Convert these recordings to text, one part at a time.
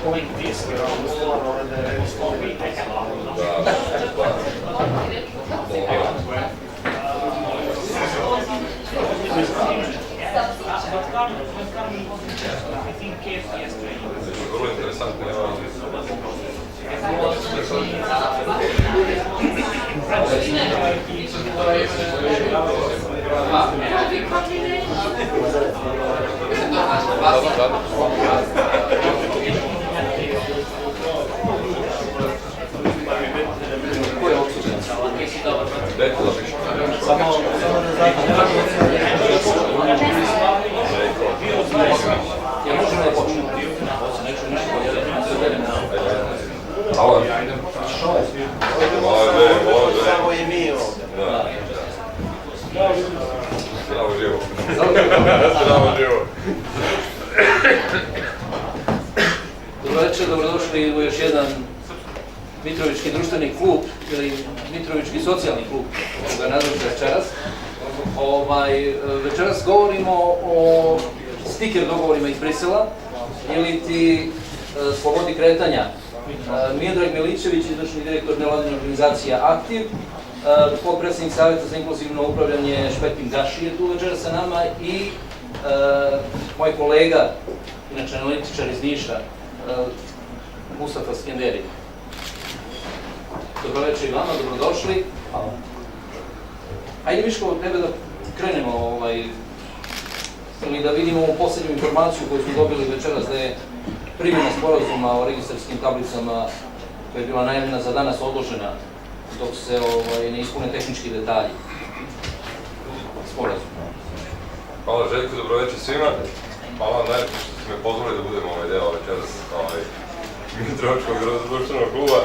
going this way or the sloppy, I can I think KFC vrlo interesantno. Samo je mi ovdje. Zdravo živo. Zdravo živo. Dobro večer, dobrodošli u još jedan Mitrovički društveni klub ili Mitrovički socijalni klub, kako ga nazvati večeras. Večeras govorimo o stiker dogovorima iz Brisela ili ti slobodi kretanja. Miodrag Milićević, izvršni direktor nevladine organizacije Aktiv, potpredsjednik Savjeta za inkluzivno upravljanje Špepin Gaši je tu večeras sa nama i moj kolega, inače analitičar iz Niša, Mustafa Skenderi. Dobro večer i vama, dobrodošli. Ajde Miško, od tebe da krenemo ili da vidimo ovu posljednju informaciju koju smo dobili večeras, da je primjena sporazuma o registarskim tablicama koja je bila najavljena za danas odložena dok se ne ispune tehnički detalji sporazuma. Hvala Željko, dobro večer svima. Hvala vam najlepše što ste me pozvali da budem ovaj deo večeras Mitrovičkog društvenog kluba.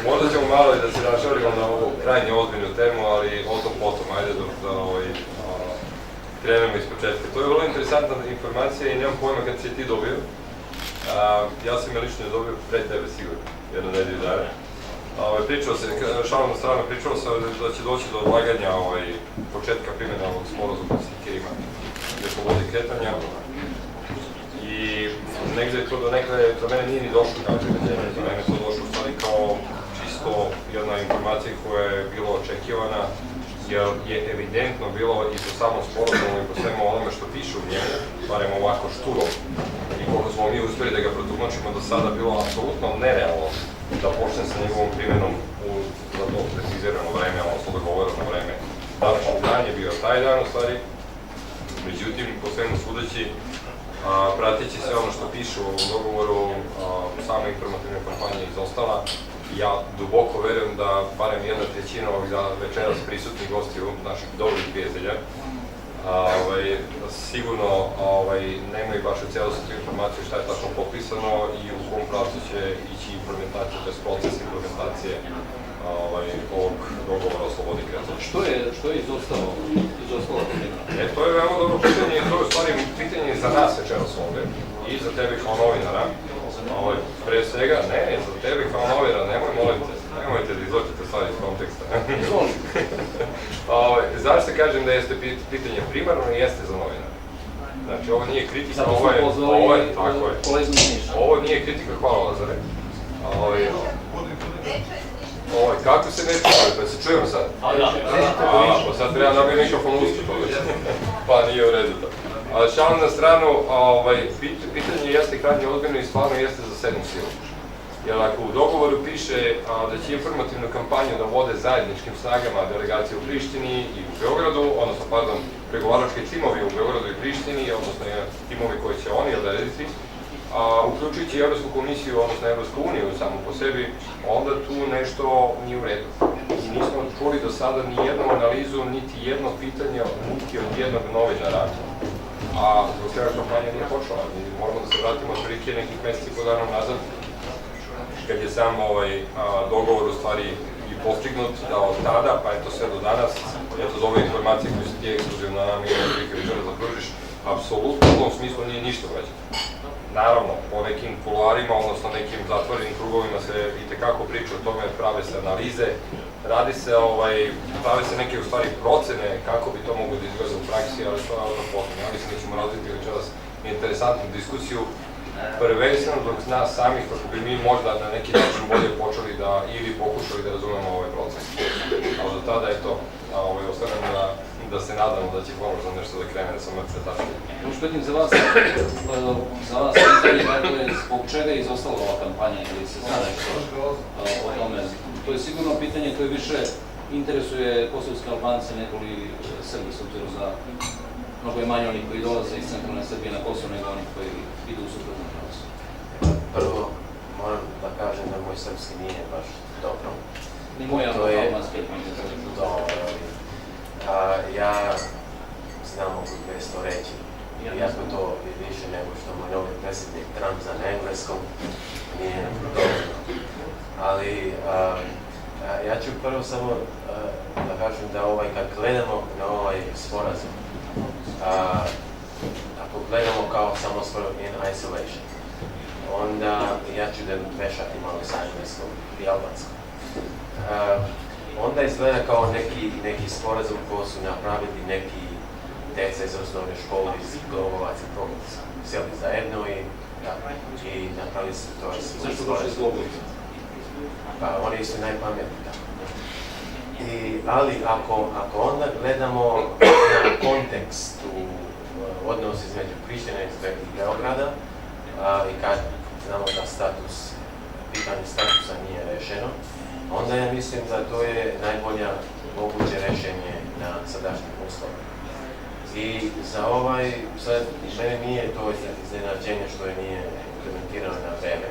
Možda ćemo malo i da se našalimo na ovu krajnje ozbiljnu temu, ali o tom potom, ajde da krenemo iz početka. To je vrlo interesantna informacija i nemam pojma kad si je ti dobio. Ja sam je lično dobio pred tebe sigurno, jedno nedelju dana. Pričao se, šalom na stranu, pričao sam da će doći do odlaganja početka primjena ovog sporazuma s stikerima gdje slobodi kretanja. I negdje je to do nekada, za mene nije ni došlo kao primeđenje, za mene je to došlo u stvari kao čisto jedna informacija koja je bila očekivana, jer je evidentno bilo i po samom sporazumu i po svemu onome što piše u njemu, barem ovako šturo, i koliko smo mi uspjeli da ga protumačimo do sada, bilo apsolutno nerealno da počne sa njegovom primjenom u za to precizirano vreme, odnosno dogovoreno vreme. Današnji dan je bio taj dan u stvari, međutim, po svemu sudeći, prateći sve ono što piše u ovom dogovoru, sama informativna kampanja izostala. Ja duboko verujem da barem jedna trećina ovih večeras prisutnih gostiju, naših dobrih prijatelja, sigurno nemaju baš u cijelosti informaciju šta je tačno potpisano i u kom pravcu će ići implementacija, to je proces implementacije ovog dogovora o slobodi kretanja. Što je izostalo? To je veoma dobro pitanje i to je u stvari pitanje za nas večeras ovde i za tebe kao novinara. Pre svega, ne, za tebe kao novinara, nemojte da izločite stvari iz konteksta. Zašto kažem da jeste pitanje primarno i jeste za novinara? Znači, ovo nije kritika, ovo nije kritika, hvala Lazare. Kako se ne čuje, pa se čujemo sad? Pa sad treba nabiti mikrofon usta toga, pa nije u redu to. Šalim na stranu, pitanje jeste krajnje ozbiljno i stvarno jeste za 7 silu. Jer ako u dogovoru piše da će informativnu kampanju da vode zajedničkim snagama delegacije u Prištini i u Beogradu, odnosno, pardon, pregovarački timovi u Beogradu i Prištini, odnosno timovi koji će oni odrediti, uključujući Evropsku komisiju, odnosno Evropsku uniju samo po sebi, onda tu nešto nije u redu. I nismo čuli do sada ni jednu analizu, niti jedno pitanje, niti od jednog novinara, a zbog svega kampanja nije počela. Moramo da se vratimo od prilike nekih meseci i po dana nazad, kad je sam dogovor u stvari i postignut, da od tada, pa eto sve do danas, eto za ove informacije koje se ti ekskluzivno na nama imamo prilike večera da pružiš, apsolutno u tom smislu nije ništa urađeno. Naravno, po nekim kuloarima, odnosno nekim zatvorenim krugovima se itekako priča o tome, prave se analize, prave se neke u stvari procene kako bi to moglo da izgleda u praksi, ali to je ono potom. Ja mislim da ćemo razviti večeras interesantnu diskusiju prvenstveno zbog nas samih, kako bi mi možda na neki način bolje počeli da ili pokušali da razumemo ovaj proces. Ali do tada je to. Ostavljam da se nadamo da će pomoć za nešto da krene sa mrtve tačke. Još pitam za vas pitanje, dakle, zbog čega je izostala ova kampanja ili se zna nešto o tome? To je sigurno pitanje koje više interesuje kosovske Albance nego li Srbi, s obzirom da mnogo je manje onih koji dolaze iz centralne Srbije na Kosovo nego onih koji idu u suprotnom pravcu. Prvo, moram da kažem da moj srpski nije baš dobro. Ni moj albanski je dobro. Ja znam oko 200 reći. Iako to je više nego što moj novi predsjednik Trump za na engleskom, nije dobro. Ali ja ću prvo samo da kažem da kad gledamo na ovaj sporazum, ako gledamo kao samo sporazum in isolation, onda ja ću da mešati malo sa engleskom i albanskom. Onda izgleda kao neki sporazum koji su napravili neki deca iz osnovne škole iz Globovac i Progovac. Sjeli zajedno i napravili su to. Zašto došli iz Globovac? Pa oni su najpametniji tako. Ali ako onda gledamo na kontekst u odnos između Prištine i Beograda i kad znamo da pitanje statusa nije rešeno, onda ja mislim da to je najbolja moguće rešenje na sadašnjih uslova. I za sad mene nije to iznenađenje što je nije implementirano na vreme,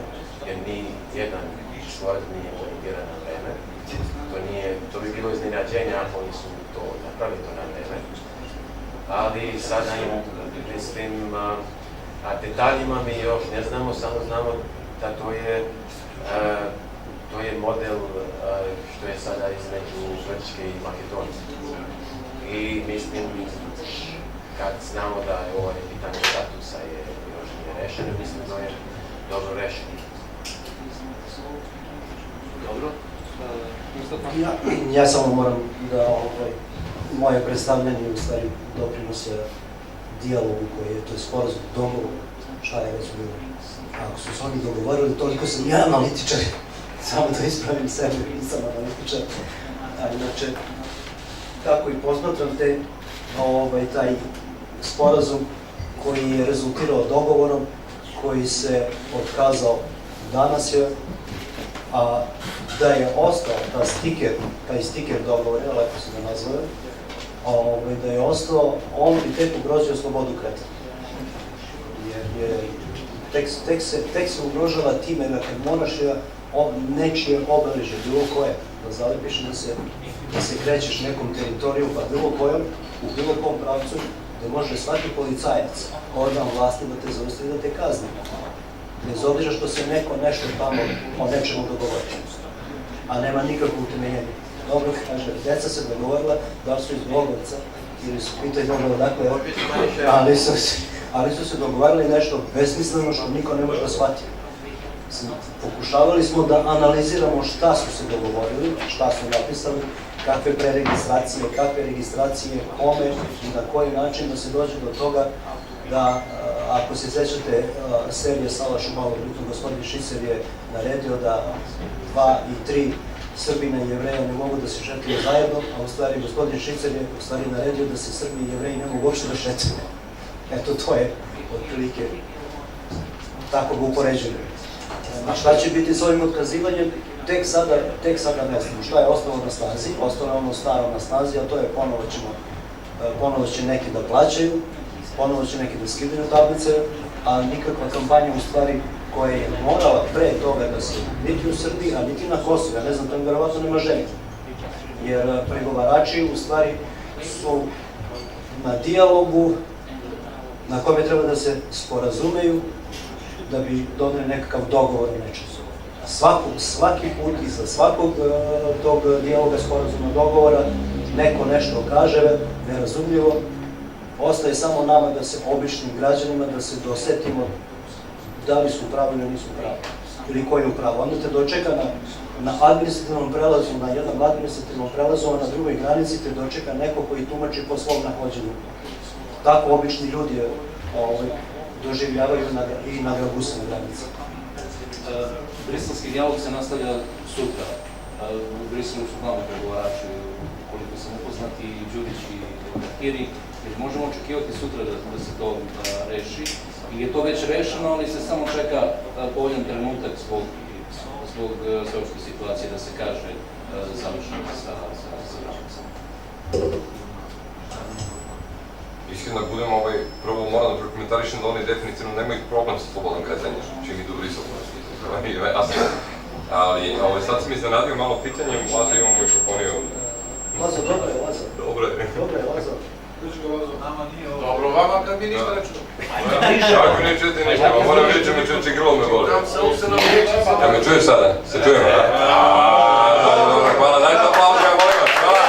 jer ni jedan sporazum nije implementiran na vreme. To bi bilo iznenađenje ako nisu to napravili to na vreme. Ali sada mislim, detaljima mi još ne znamo, samo znamo da to je model što je sada između Grčke i Makedonije. I mislim, kad znamo da je ovo pitanje statusa još nije rešeno, mislim da je dobro rešeno. Dobro. Ja samo moram da moje predstavljanje u stvari doprinose dijalogu koji je, to je sporazum, dogovor, šta je već bilo. Ako su se oni dogovorili, toliko sam ja analitičar, samo da ispravim sebe, nisam analitičar. A inače, tako i posmatram taj sporazum koji je rezultirao dogovorom, koji se otkazao danas je, a da je ostao taj stiker dogovora, lepo se ga nazove, da je ostao, on bi tek ugrozio slobodu kretanja. Jer tek se ugrožava time da kad moraš nečije obeležje, bilo koje, da zalepiš da se krećeš nekom teritorijom, pa bilo kojom, u bilo kom pravcu, da može svaki policajac, organ vlasti da te zaustavi da te kazni. Bez obzira što se neko nešto tamo o nečemu dogovori, a nema nikakvo utemeljenje. Dobro kaže, deca se dogovorila da li su iz Bogovca ili su pitali dobro odakle, ali su se dogovarali nešto besmisleno što niko ne može da shvati. Pokušavali smo da analiziramo šta su se dogovorili, šta su napisali, kakve preregistracije, kakve registracije, kome i na koji način da se dođe do toga da, ako se sećate serije Salaš u Malom Britu, gospodin Šicer je naredio da 2 i 3 Srbina i Jevreja ne mogu da se šetaju zajedno, a u stvari gospodin Šicer je u stvari naredio da se Srbi i Jevreji ne mogu uopšte da šetaju. Eto, to je otprilike, tako ga upoređujem. A šta će biti s ovim otkazivanjem? Tek sada ne znamo. Šta je ostalo na snazi? Ostalo je ono staro na snazi, a to je ponovo će neki da plaćaju, ponovo će neki da skidaju tablice, a nikakva kampanja u stvari koja je morala pre toga da se niti u Srbiji, a niti na Kosovu, ja ne znam, tam verovatno nema želje. Jer pregovarači u stvari su na dijalogu na kome treba da se sporazumeju da bi doneli nekakav dogovor o nečem. A svaki put iza svakog tog dijaloga, sporazuma, dogovora, neko nešto kaže, nerazumljivo, ostaje samo nama da se običnim građanima, da se dosetimo da li su pravi ili nisu pravi, ili koji je u pravu. Onda te dočeka na administrativnom prelazu, na jednom administrativnom prelazu, a na drugoj granici te dočeka neko koji tumači po svom nahođenju. Tako obični ljudi doživljavaju i na Gabusama granice. Briselski dijalog se nastavlja sutra. U Briselu su glavni pregovarači, koliko sam upoznat, i Đurić i Kiri. Možemo očekivati sutra da se to reši. I je to već rešeno, ali se samo čeka povoljan trenutak zbog sveopšte situacije da se kaže završeno sa granicama. Iskreno, da budem prvo moram da prokomentarišem da oni definitivno nemaju problem sa slobodnom kretanjem, čim idu u Brisel. Ali sad sam iznenadio malo pitanjem, Laza imamo mikrofoniju. Lazo, dobro je, Lazo. Dobro je. Dobro je, Lazo. Dobro, vama kad mi ništa ne čujemo. Kako ne čujete ništa, pa moram reći me čuči grlo me boli. Ja me čuješ sada? Se čujemo, da? Dobro, hvala, dajte aplauz, ja molim vas, hvala.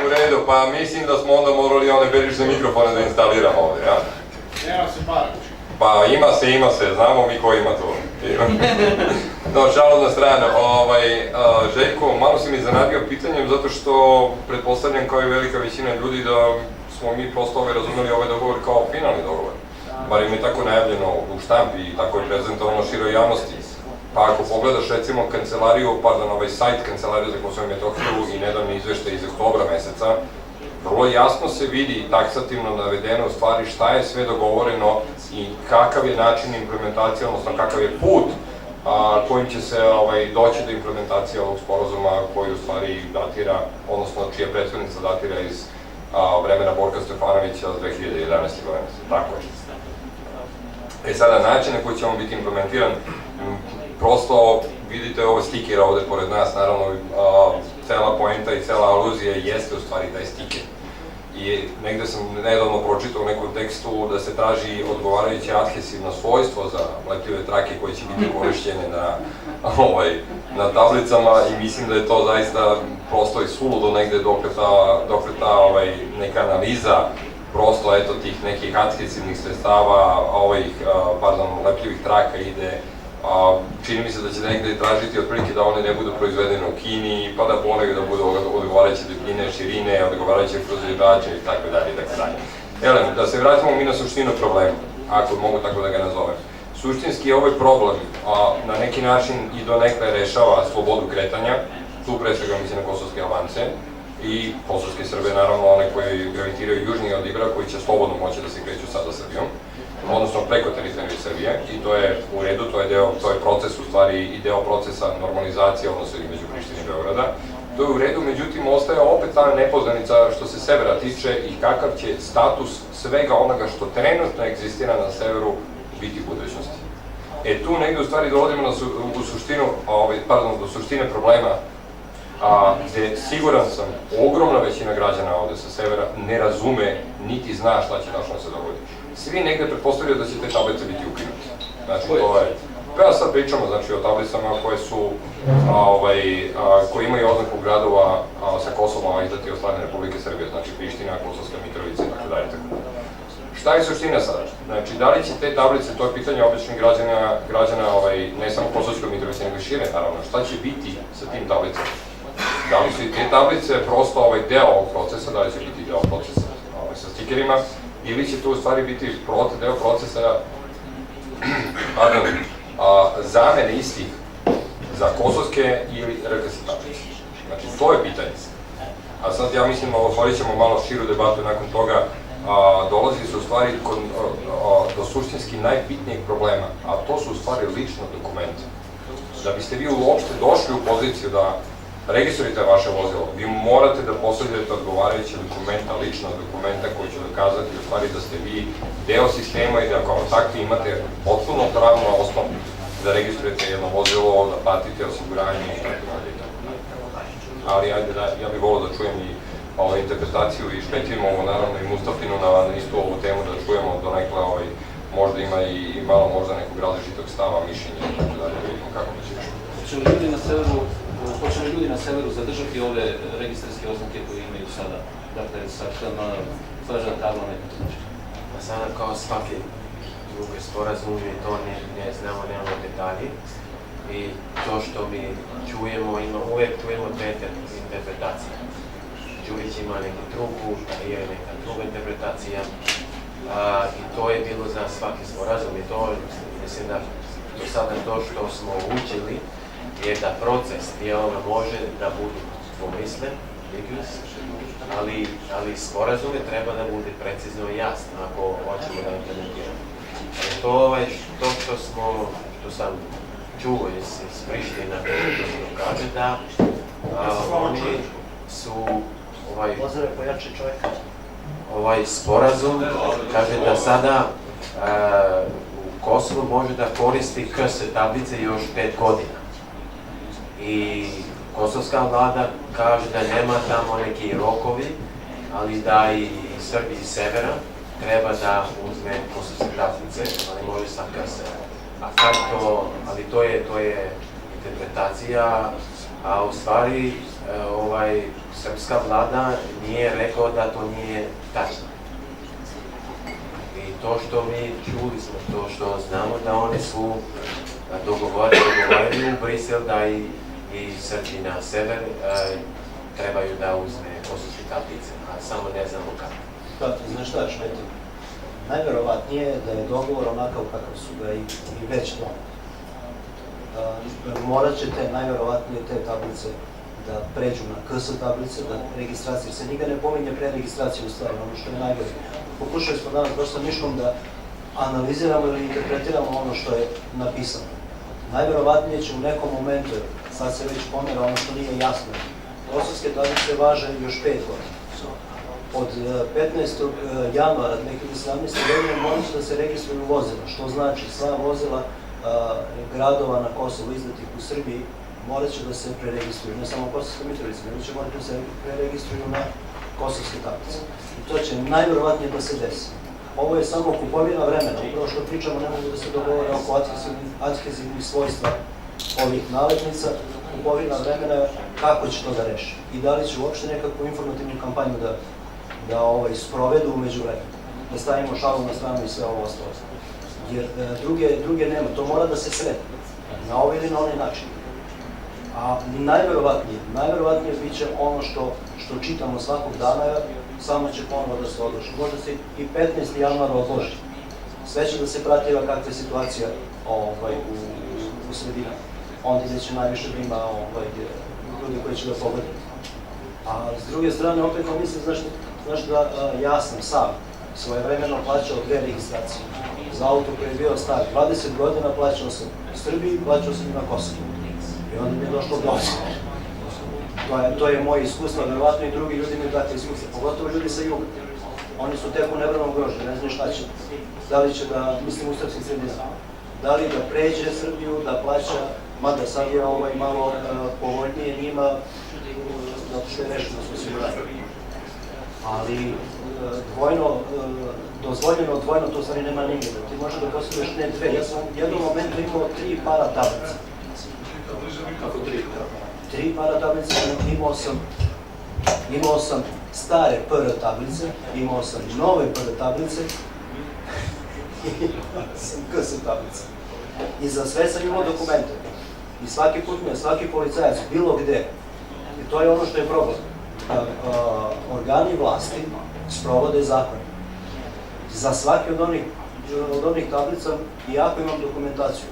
U redu, pa mislim da smo onda morali one berišne mikrofone da instaliramo ovdje, ja? Nema se para. Pa ima se, znamo mi ko ima to. No, šalu na stranu. Željko, malo si mi iznenadio pitanjem zato što pretpostavljam kao i velika većina ljudi da smo mi prosto razumeli ovaj dogovor kao finalni dogovor. Bar im je tako najavljeno u štampi i tako je prezentovano široj javnosti. Pa ako pogledaš recimo sajt Kancelarije za Kosovo i Metohiju i nedavni izveštaj iz oktobra meseca, vrlo jasno se vidi taksativno navedeno u stvari šta je sve dogovoreno i kakav je način implementacije, odnosno kakav je put kojim će se doći do implementacije ovog sporazuma koji u stvari datira, odnosno čija prethodnica datira iz vremena Borka Stefanovića od 2011. godine. Tako je. Sada, način na koji će on biti implementiran, prosto vidite ove stikere ovde pored nas, naravno cela poenta i cela aluzija jeste u stvari taj stiker. I negde sam nedavno pročitao u nekom tekstu da se traži odgovarajuće adhesivno svojstvo za lepljive trake koje će biti korišćene na tablicama i mislim da je to zaista prosto i suludo negde dokle ta neka analiza prosto eto tih nekih adhesivnih sredstava, lepljivih traka ide. Čini mi se da će negde tražiti otprilike da one ne budu proizvedene u Kini, pa da ponegde da budu odgovarajuće debljine, širine, odgovarajuće proizvođače i tako dalje. Da se vratimo mi na suštinu problema, ako mogu tako da ga nazovem. Suštinski ovaj problem na neki način i donekle rešava slobodu kretanja, tu pre svega mislim na kosovske Albance i kosovske Srbe, naravno one koji gravitiraju južnije od Ibra, koji će slobodno moći da se kreću sada Srbijom, odnosno preko teritorije Srbije, i to je u redu, to je proces u stvari i deo procesa normalizacije odnosa između Prištine i Beograda. To je u redu, međutim ostaje opet ta nepoznanica što se severa tiče i kakav će status svega onoga što trenutno egzistira na severu biti u budućnosti. Tu negde u stvari dovodimo do suštine problema, gde siguran sam ogromna većina građana ovde sa severa ne razume niti zna šta će tačno se dogoditi. Svi negde pretpostavljaju da će te tablice biti ukinute. Znači, to je... Ja sad pričamo o tablicama koje imaju oznaku gradova sa Kosova izdati od strane Republike Srbije, znači Priština, Kosovska Mitrovica i tako dalje. Šta je suština sada? Znači, da li će te tablice, to je pitanje običnih građana, ne samo Kosovskoj Mitrovici, nego šire, naravno, šta će biti sa tim tablicama? Da li su i te tablice prosto deo ovog procesa, da li će biti deo procesa sa stikerima, ili će to u stvari biti deo procesa zamene istih za kosovske ili RKS tablice. Znači, to je pitanje. A sad ja mislim, otvorit ćemo malo širu debatu nakon toga, dolazi se u stvari do suštinski najbitnijeg problema, a to su u stvari lično dokumenta. Da biste vi uopšte došli u poziciju da registrujete vaše vozilo, vi morate da posjedujete odgovarajuće dokumenta, lična dokumenta koji će dokazati u stvari da ste vi deo sistema i da kao takvi imate potpuno pravnu osnovu da registrujete jedno vozilo, da platite osiguranje i tako dalje. Ali ajde, ja bih volio da čujem i interpretaciju i Špetinu, naravno i Mustafinu na istu ovu temu, da čujemo donekle, možda ima i malo možda nekog različitog stava, mišljenja i tako dalje, da vidimo kako će išlo. Hoće li ljudi na severu zadržati ove registarske oznake koje imaju sada? Dakle, sa tvrđa tabla nekako znači. Pa sada kao svaki drugi sporazum i to ne znamo, nemamo detalji. I to što mi čujemo, uvek čujemo dve interpretacije. Đurić ima neku drugu, ili neka druga interpretacija. i to je bilo za svaki sporazum i to mislim da do sada to što smo učili je da proces dijaloga može da budu pomislen, ali sporazume treba da bude precizno i jasno ako hoćemo da implementiramo. To što sam čuo iz Priština, što kaže da oni su ovaj sporazum kaže da sada u Kosovo može da koristi KS tablice još 5 godina. I kosovska vlada kaže da nema tamo neki rokovi, ali da i Srbi iz severa treba da uzme kosovske tablice, ali može sa KS. Ali to je interpretacija, a u stvari srpska vlada nije rekao da to nije tačno. I to što mi čuli smo, to što znamo da oni su dogovorili u Brisel da i Srbi na sever trebaju da uzme kosovske tablice, a samo ne znamo kako. Da, znaš šta, Šmeti? Najverovatnije je da je dogovor onakav kakav su ga i već donali. Morat ćete najverovatnije te tablice da pređu na KS tablice, da registracija se nikada ne pominje pre registracije u stvari, ono što je najbolje. Pokušali smo danas dosta miškom da analiziramo ili interpretiramo ono što je napisano. Najverovatnije će u nekom momentu, sad se već pomera ono što nije jasno, kosovske tablice važe još 5 godina. Od 15. januara 2017. godine morat će da se registruju vozila, što znači sva vozila gradova na Kosovu izdatih u Srbiji morat će da se preregistruju, ne samo Kosovska Mitrovica, nego će morati da se preregistruju na kosovske tablice. I to će najverovatnije da se desi. Ovo je samo kupovina vremena, upravo što pričamo ne mogu da se dogovore oko adhezivnih svojstva ovih naletnica, kupovina vremena kako će to da reši i da li će uopšte nekakvu informativnu kampanju da sprovedu umeđu vremena, da stavimo šalu na stranu i sve ovo ostalo. Jer druge nema, to mora da se sretne, na ovaj ili na onaj način. A najverovatnije bit će ono što čitamo svakog dana, samo će ponovo da se odloži. Možda se i 15. januara odloži. Sve će da se prati kakva je situacija u sredini. Onda gde će najviše da ima ljudi koji će da pogoditi. A s druge strane, opet vam mislim, znaš da ja sam sam svojevremeno plaćao 2 registracije. Za auto koji je bio star 20 godina plaćao sam u Srbiji, plaćao sam i na Kosovu. I onda mi je došlo do osnovne. To je moje iskustvo, verovatno i drugi ljudi imaju takve iskustva, pogotovo ljudi sa juga. Oni su tek u nebranom grožđu, ne znaju šta će. Da li će da, mislim u srpskim sredinama, da li da pređe Srbiju, da plaća, mada sad je malo povoljnije njima, zato što je rešeno s osiguranjem. Ali dozvoljeno dvojno, to stvari nema nigde. Ti možeš da postavljaš ne 2. Ja sam u jednom momentu imao 3 para tablica. Kako 3? 3 para tablice, imao sam stare PR tablice, imao sam nove PR tablice i imao sam KS tablice. I za sve sam imao dokumente. I svaki put me, svaki policajac, bilo gde, i to je ono što je problem, organi vlasti sprovode zakon. Za svaki od onih tablica, iako imam dokumentaciju,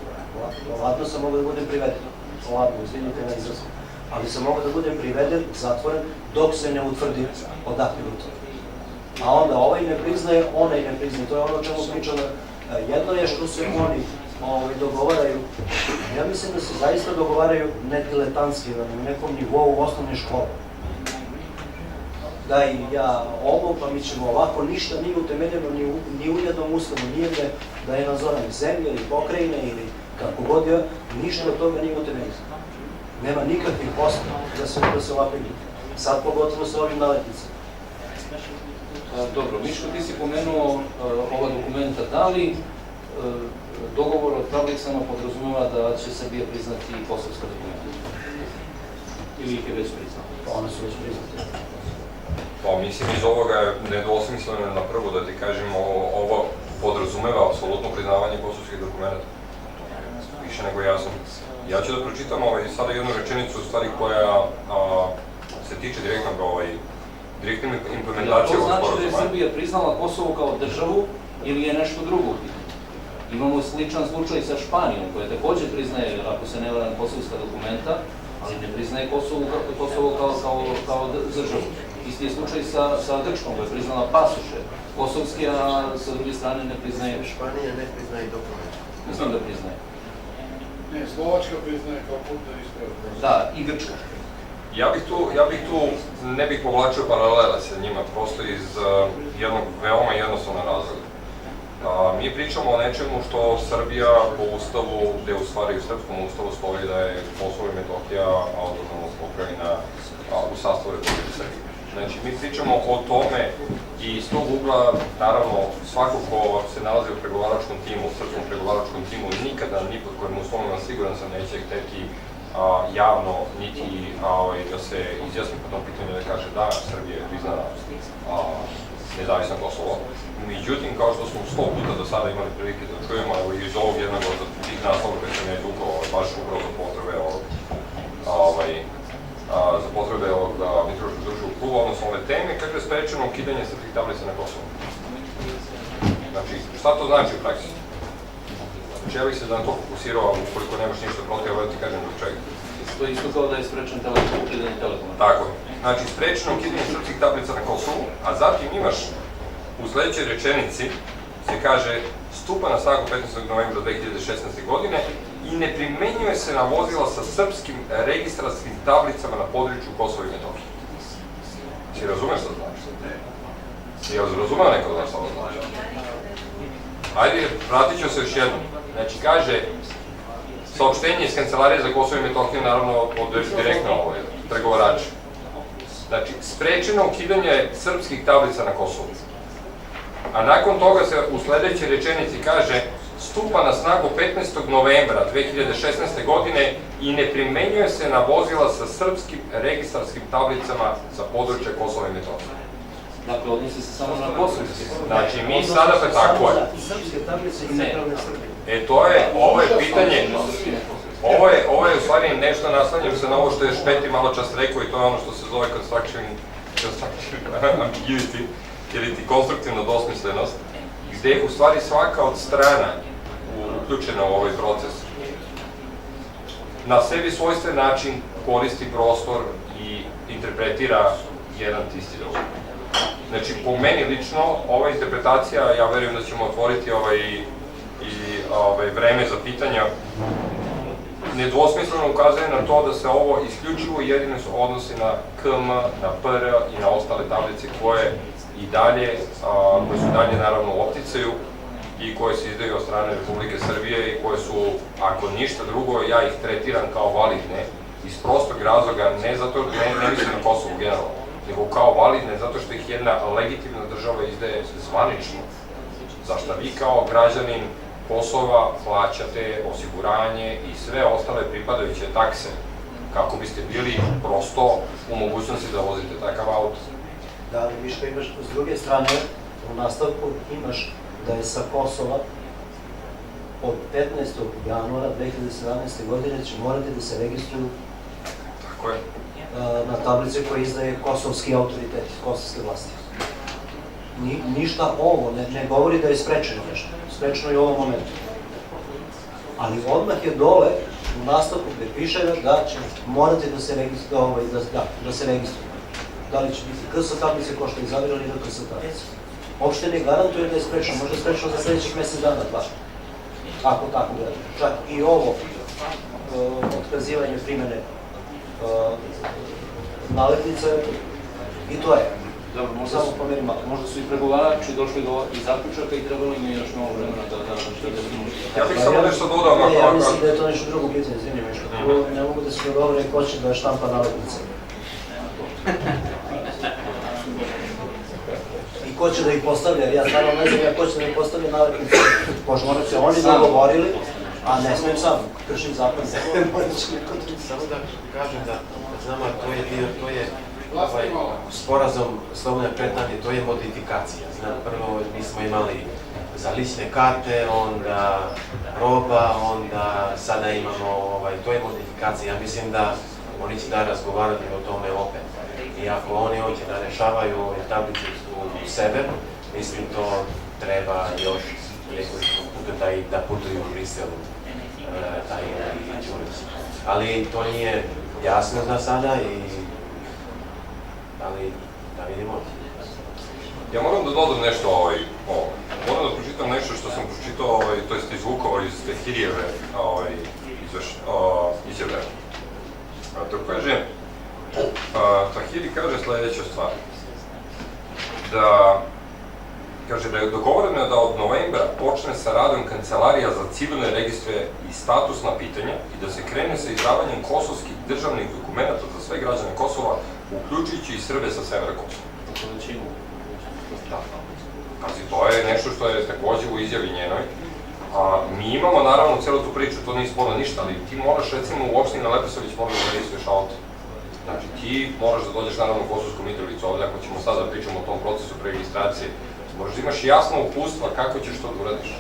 ladno sam mogao da budem priveden. Ladno, izvinite na izraz. Ali sam mogao da budem priveden, zatvoren, dok se ne utvrdi odakle je to. A onda ovaj ne priznaje, onaj ne priznaje. To je ono o čemu pričamo. Jedno je što se oni dogovaraju. Ja mislim da se zaista dogovaraju ne diletantski, na nekom nivou osnovne škole. Da i ja ovo, pa mi ćemo ovako, ništa nije utemeljeno ni u jednom ustavu, nije da je nazovem zemlje ili pokrajine ili kako god je, ništa od toga nije utemeljeno. Nema nikakvih osnova da se ovako ide. Sad pogotovo sa ovim naletnicama. Dobro, Miško, ti si pomenuo ova dokumenta, da li dogovor o tablicama podrazumeva da će Srbija priznati i kosovska dokumenta? Ili ih je već priznala? One su već priznate. Pa mislim iz ovoga je nedvosmisleno na prvo da ti kažem, ovo podrazumeva apsolutno priznavanje kosovskih dokumenta. Više nego jasno. Ja ću da pročitam sada jednu rečenicu, stvari koja se tiče direktnog direktnim Jel implementacijom to znači da je sporazuma. Srbija priznala Kosovo kao državu ili je nešto drugo? Imamo sličan slučaj sa Španijom, koja također priznaje, ako se ne varam, kosovska dokumenta, ali ne priznaje Kosovo kao državu. Isti je slučaj sa Grčkom, koja je priznala pasoše kosovski, a sa druge strane ne priznaje. Španija ne priznaje dokument. Mislim da priznaje. Ne, Slovačka priznaje kao putna isprava. Da, i Grčka. Ja bih tu ne bih povlačio paralela sa njima, prosto iz jednog veoma jednostavnog razloga. Mi pričamo o nečemu što Srbija po ustavu, gde u stvari u srpskom ustavu stoji da je Kosovo i Metohija autonomna pokrajina u sastavu Republike Srbije. Znači, mi pričamo o tome i iz tog ugla, naravno, svako ko se nalazi u pregovaračkom timu, u srpskom pregovaračkom timu, nikada, ni pod kojim uslovima, siguran sam, neće hteti javno, niti da se izjasni po tom pitanju da kaže da, Srbija je priznala nezavisno Kosovo. Međutim, kao što smo 100 puta do sada imali prilike da čujemo, evo iz ovog jednog od tih naslova koji sam ja izvukao, baš upravo za potrebe ovog Mitrovićkog društvenog kluba, odnosno ove teme, kako je sprečeno ukidanje srpskih tablica na Kosovu. Znači, šta to znači u praksi? Znači, ja bih se na to fokusirao, ukoliko nemaš ništa protiv, evo ti kažem zbog čega. To je isto kao da je sprečen ukidanje telekoma. Tako je. Znači, sprečeno ukidanje srpskih tablica na Kosovu, a zatim imaš u sledećoj rečenici se kaže stupa na snagu 15. novembra 2016. godine i ne primenjuje se na vozila sa srpskim registrarskim tablicama na području Kosova i Metohije. Si razumeš šta znači? Jel razumeo neko da šta znači? Ajde, vratit ću se još jednom. Znači, kaže saopštenje iz Kancelarije za Kosovo i Metohiju, naravno od direktno pregovarača. Znači, sprečeno ukidanje srpskih tablica na Kosovu. A nakon toga se u sledećoj rečenici kaže stupa na snagu 15. novembra 2016. godine i ne primenjuje se na vozila sa srpskim registarskim tablicama za područje Kosova i Metohije. Dakle, odnosi se samo na kosovske. Znači, mi sada pa tako je. Srpske tablice i centralne Srbije. Ovo je pitanje, ovo je u stvari nešto naslanjam se na ovo što je Špeti malo čas rekao i to je ono što se zove construction ambiguity, ili ti konstruktivna dvosmislenost, gde u stvari svaka od strana uključena u ovaj proces na sebi svojstven način koristi prostor i interpretira jedan isti dogovor. Znači, po meni lično, ova interpretacija, ja verujem da ćemo otvoriti vreme za pitanja, nedvosmisleno ukazuje na to da se ovo isključivo jedino odnosi na KM, na PR i na ostale tablice koje su dalje naravno u opticaju i koje se izdaju od strane Republike Srbije i koje su, ako ništa drugo, ja ih tretiram kao validne iz prostog razloga, ne zato, ne mislim na Kosovo generalno, nego kao validne zato što ih jedna legitimna država izdaje zvanično, za što vi kao građanin Kosova plaćate osiguranje i sve ostale pripadajuće takse kako biste bili prosto u mogućnosti da vozite takav auto. Da, ali Miško, imaš s druge strane, u nastavku imaš da je sa Kosova od 15. januara 2017. godine će morati da se registruju Tako je. Na tablice koje izdaje kosovski autoritet, kosovske vlasti. Ništa ovo ne govori da je sprečeno nešto. Sprečeno je u ovom momentu. Ali odmah je dole u nastavku gde piše da će morati da se registruju. Da li će biti KS tablice ko što je izabirali ili KS tablice. Uopšte ne garantuje da je sprečeno, možda je sprečeno za sledećih mesec dana, dva. Ako tako gledamo. Čak i ovo otkazivanje primene nalepnice, i to je. Dobro, možda su i pregovarači došli do ovakvih zaključaka i trebalo im još malo vremena da Ja bih samo nešto dodao. Ja mislim da je to nešto drugo pitanje, izvinjam nešto. Ne mogu da se dogovore ko će da štampa nalepnice. I ko će da ih postavlja, ja stvarno ne znam ko će da ih postavlja nalepnice. Pošto možda se oni dogovorili, a ne smijem sam, kršim zakon. Samo da kažem da znamo, to je sporazum slobodne pretnade, to je modifikacija. Znam, prvo mi smo imali za lične karte, onda roba, onda sada imamo, to je modifikacija. Ja mislim da oni će da razgovarati o tome opet. I ako oni hoće da rešavaju ove tablice u sebe, mislim to treba još nekoliko puta da putuju u Briselu, taj čulici. Ali to nije jasno za sada ali da vidimo. Ja moram da dodam nešto moram da pročitam nešto što sam pročitao, to jest izvukao iz Tahirijeve izjave. To kaže, Tahiri kaže sledeća stvar, da je dogovoreno da od novembra počne sa radom Kancelarija za civilne registre i statusna pitanja i da se krene sa izdavanjem kosovskih državnih dokumenta za sve građane Kosova, uključujući i Srbe sa severa Kosova. Pazi, to je nešto što je takođe u izjavi njenoj. Mi imamo naravno celu tu priču, to nije sporno ništa, ali ti moraš recimo u opštini Leposavić moraš da registruješ auto. Znači ti moraš da dođeš naravno u Kosovsku Mitrovicu, ovdje ako ćemo sada da pričamo o tom procesu preregistracije, moraš da imaš jasno upustva kako ćeš to da uradiš.